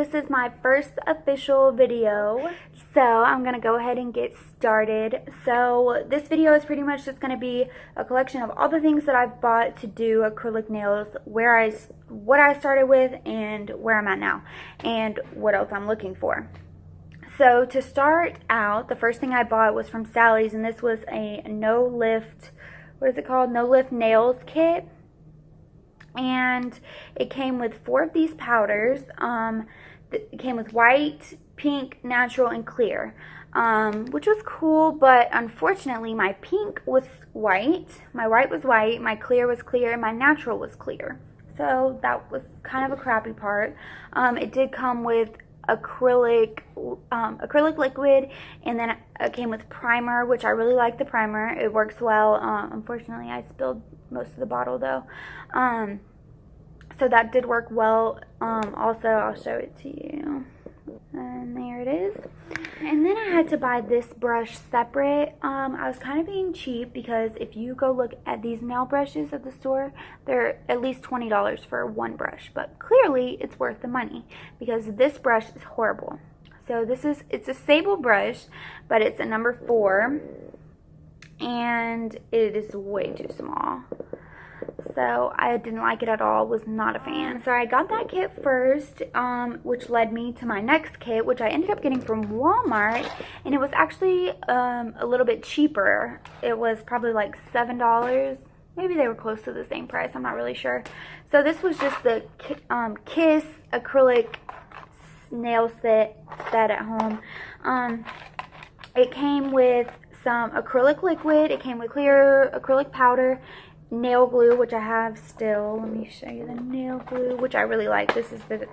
this is my first official video, so I'm going to go ahead and get started. So this video is pretty much just going to be a collection of all the things that I've bought to do acrylic nails, what I started with and where I'm at now, and what else I'm looking for. So to start out, the first thing I bought was from Sally's, and this was a no-lift, what is it called? No-lift nails kit. And it came with 4 of these powders. It came with white, pink, natural, and clear, which was cool, but unfortunately my pink was white, my white was white, my clear was clear, and my natural was clear. So that was kind of a crappy part. It did come with acrylic liquid, and then it came with primer, which I really like the primer. It works well. Unfortunately I spilled most of the bottle though, so that did work well. Also, I'll show it to you, and there it is. And then I had to buy this brush separate. I was kind of being cheap, because if you go look at these nail brushes at the store, they're at least $20 for one brush, but clearly it's worth the money, because this brush is horrible. So it's a sable brush, but it's a number 4, and it is way too small. So I didn't like it at all, was not a fan. So I got that kit first, which led me to my next kit, which I ended up getting from Walmart, and it was actually a little bit cheaper. It was probably like $7. Maybe they were close to the same price, I'm not really sure. So this was just the Kiss acrylic nail set at home. It came with some acrylic liquid, it came with clear acrylic powder, nail glue, which I have still. Let me show you the nail glue, which I really like. This is the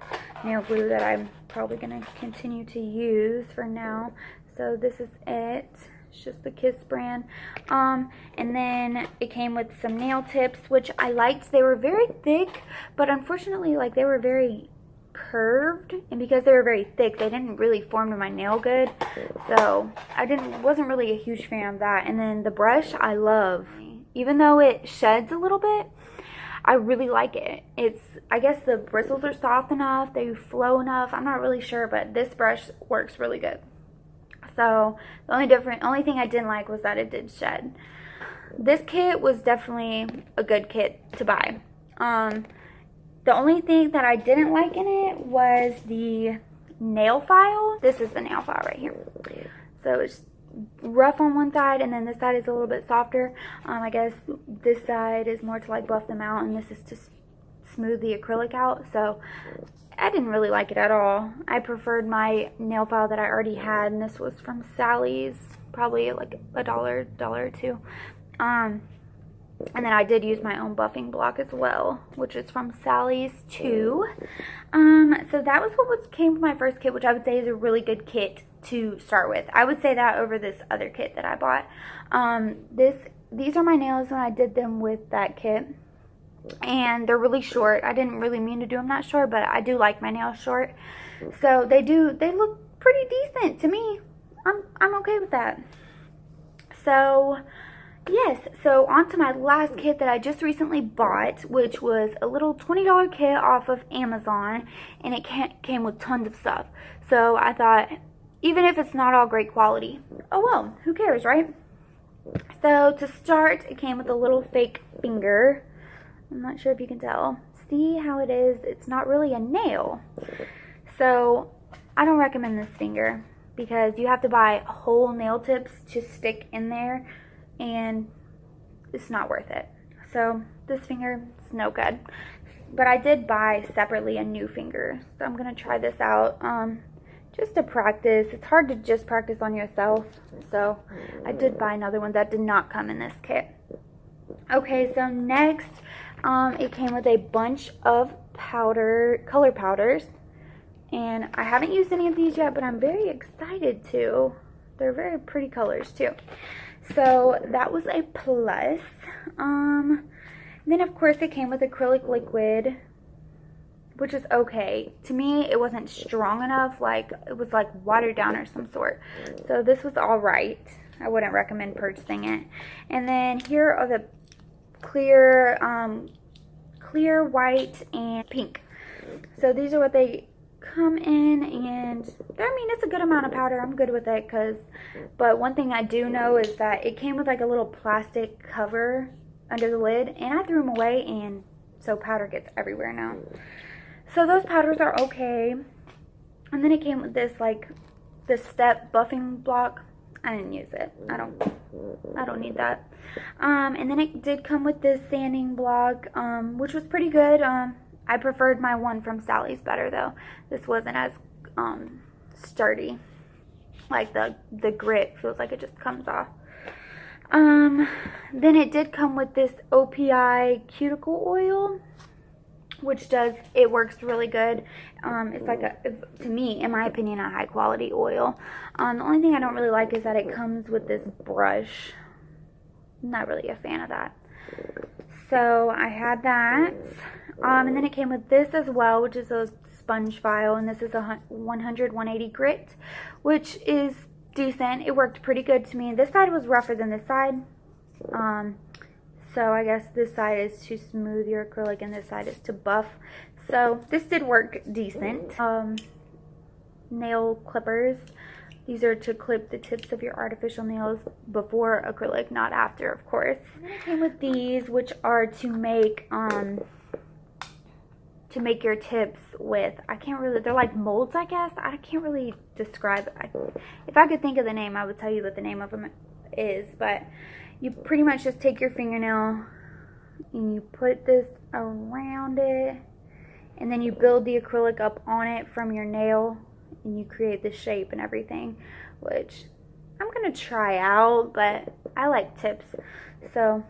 nail glue that I'm probably going to continue to use for now. So this is it. It's just the Kiss brand. And then it came with some nail tips, which I liked. They were very thick, but unfortunately, like, they were very curved, and because they were very thick, they didn't really form to my nail good. So I wasn't really a huge fan of that. And then the brush I love. Even though it sheds a little bit, I really like it. I guess the bristles are soft enough, they flow enough. I'm not really sure, but this brush works really good. So the only thing I didn't like was that it did shed. This kit was definitely a good kit to buy. The only thing that I didn't like in it was the nail file. This is the nail file right here. So it's rough on one side, and then this side is a little bit softer. I guess this side is more to like buff them out, and this is to smooth the acrylic out. So I didn't really like it at all. I preferred my nail file that I already had, and this was from Sally's, probably like $1 or $2. And then I did use my own buffing block as well, which is from Sally's too. So that was what came with my first kit, which I would say is a really good kit to start with. I would say that over this other kit that I bought. These are my nails when I did them with that kit, and they're really short. I didn't really mean to do them that short, but I do like my nails short. So they look pretty decent to me. I'm okay with that. So yes, so on to my last kit that I just recently bought, which was a little $20 kit off of Amazon, and it came with tons of stuff. So I thought, even if it's not all great quality, oh well, who cares, right? So to start, it came with a little fake finger. I'm not sure if you can tell. See how it is? It's not really a nail. So I don't recommend this finger, because you have to buy whole nail tips to stick in there, and it's not worth it. So this finger is no good. But I did buy separately a new finger, so I'm gonna try this out just to practice. It's hard to just practice on yourself, so I did buy another one that did not come in this kit. Okay, so next it came with a bunch of color powders, and I haven't used any of these yet, but I'm very excited to. They're very pretty colors too. So that was a plus. Then of course it came with acrylic liquid, which is okay. To me, it wasn't strong enough. Like, it was like watered down or some sort. So this was all right. I wouldn't recommend purchasing it. And then here are the clear, white, and pink. So these are what they come in, and I mean, it's a good amount of powder. I'm good with it, but one thing I do know is that it came with like a little plastic cover under the lid, and I threw them away, and so powder gets everywhere now. So those powders are okay. And then it came with this like this step buffing block. I didn't use it. I don't need that. And then it did come with this sanding block, which was pretty good. I preferred my one from Sally's better though. This wasn't as sturdy. Like the grit feels like it just comes off. Then it did come with this OPI cuticle oil, which works really good. It's like to me, in my opinion, a high quality oil. The only thing I don't really like is that it comes with this brush. I'm not really a fan of that. So I had that. And then it came with this as well, which is a sponge file, and this is a 100-180 grit, which is decent. It worked pretty good to me. This side was rougher than this side. So I guess this side is to smooth your acrylic and this side is to buff. So this did work decent. Nail clippers. These are to clip the tips of your artificial nails before acrylic, not after, of course. And then it came with these, which are to make your tips with, they're like molds, I guess. I can't really describe it. If I could think of the name, I would tell you what the name of them is, but you pretty much just take your fingernail and you put this around it, and then you build the acrylic up on it from your nail, and you create the shape and everything, which I'm gonna try out, but I like tips, so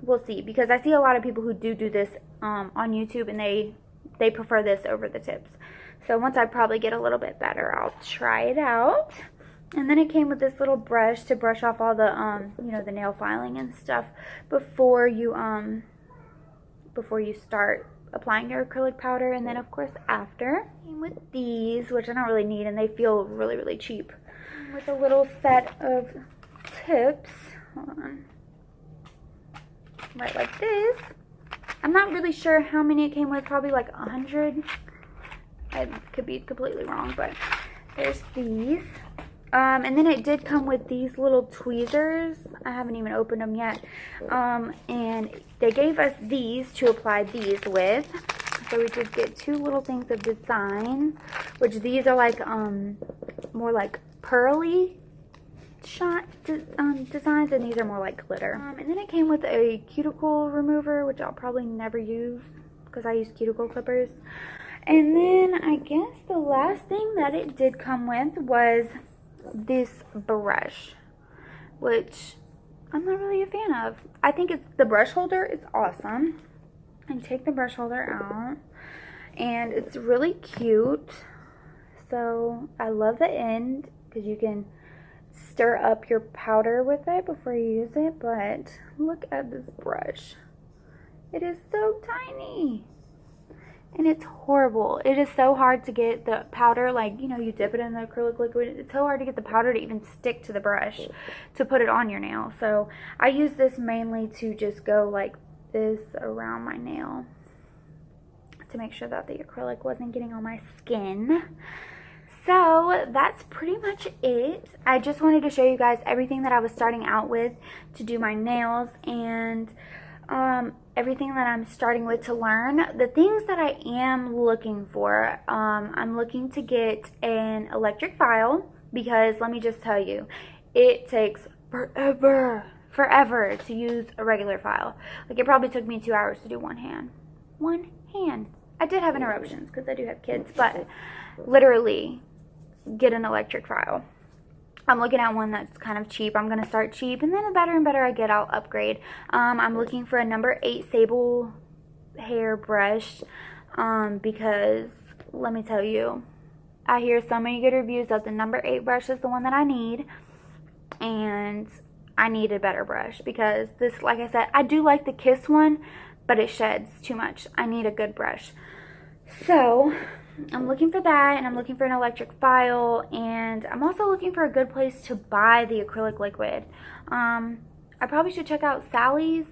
we'll see, because I see a lot of people who do this on YouTube, and they prefer this over the tips. So once I probably get a little bit better, I'll try it out. And then it came with this little brush to brush off all the you know, the nail filing and stuff before you start applying your acrylic powder. And then of course after, came with these, which I don't really need, and they feel really, really cheap. With a little set of tips, hold on, right like this. I'm not really sure how many it came with, probably like 100. I could be completely wrong, but there's these. And then it did come with these little tweezers. I haven't even opened them yet. And they gave us these to apply these with. So we did get two little things of designs, which these are like more like pearly shot designs, and these are more like glitter. And then it came with a cuticle remover, which I'll probably never use because I use cuticle clippers. And then I guess the last thing that it did come with was this brush, which I'm not really a fan of. I think the brush holder is awesome. And take the brush holder out, and it's really cute. So I love the end because you can stir up your powder with it before you use it. But look at this brush. It is so tiny. And it's horrible. It is so hard to get the powder, like, you know, you dip it in the acrylic liquid. It's so hard to get the powder to even stick to the brush to put it on your nail. So I use this mainly to just go like this around my nail to make sure that the acrylic wasn't getting on my skin. So that's pretty much it. I just wanted to show you guys everything that I was starting out with to do my nails, and everything that I'm starting with to learn. The things that I am looking for, I'm looking to get an electric file, because let me just tell you, it takes forever to use a regular file. Like, it probably took me 2 hours to do one hand. I did have interruptions because I do have kids, but literally get an electric file. I'm looking at one that's kind of cheap. I'm going to start cheap, and then the better and better I get, I'll upgrade. I'm looking for a number 8 sable hair brush, because let me tell you, I hear so many good reviews that the number 8 brush is the one that I need, and I need a better brush because this, like I said, I do like the Kiss one, but it sheds too much. I need a good brush. So I'm looking for that, and I'm looking for an electric file, and I'm also looking for a good place to buy the acrylic liquid. I probably should check out Sally's,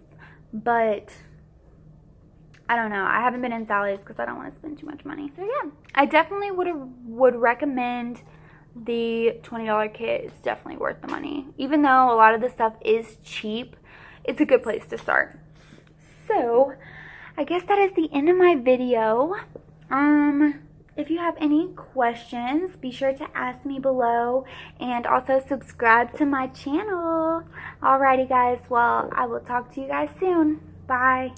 but I don't know. I haven't been in Sally's because I don't want to spend too much money. So yeah, I definitely would recommend the $20 kit. It's definitely worth the money. Even though a lot of the stuff is cheap, it's a good place to start. So I guess that is the end of my video. If you have any questions, be sure to ask me below, and also subscribe to my channel. Alrighty guys, well, I will talk to you guys soon. Bye.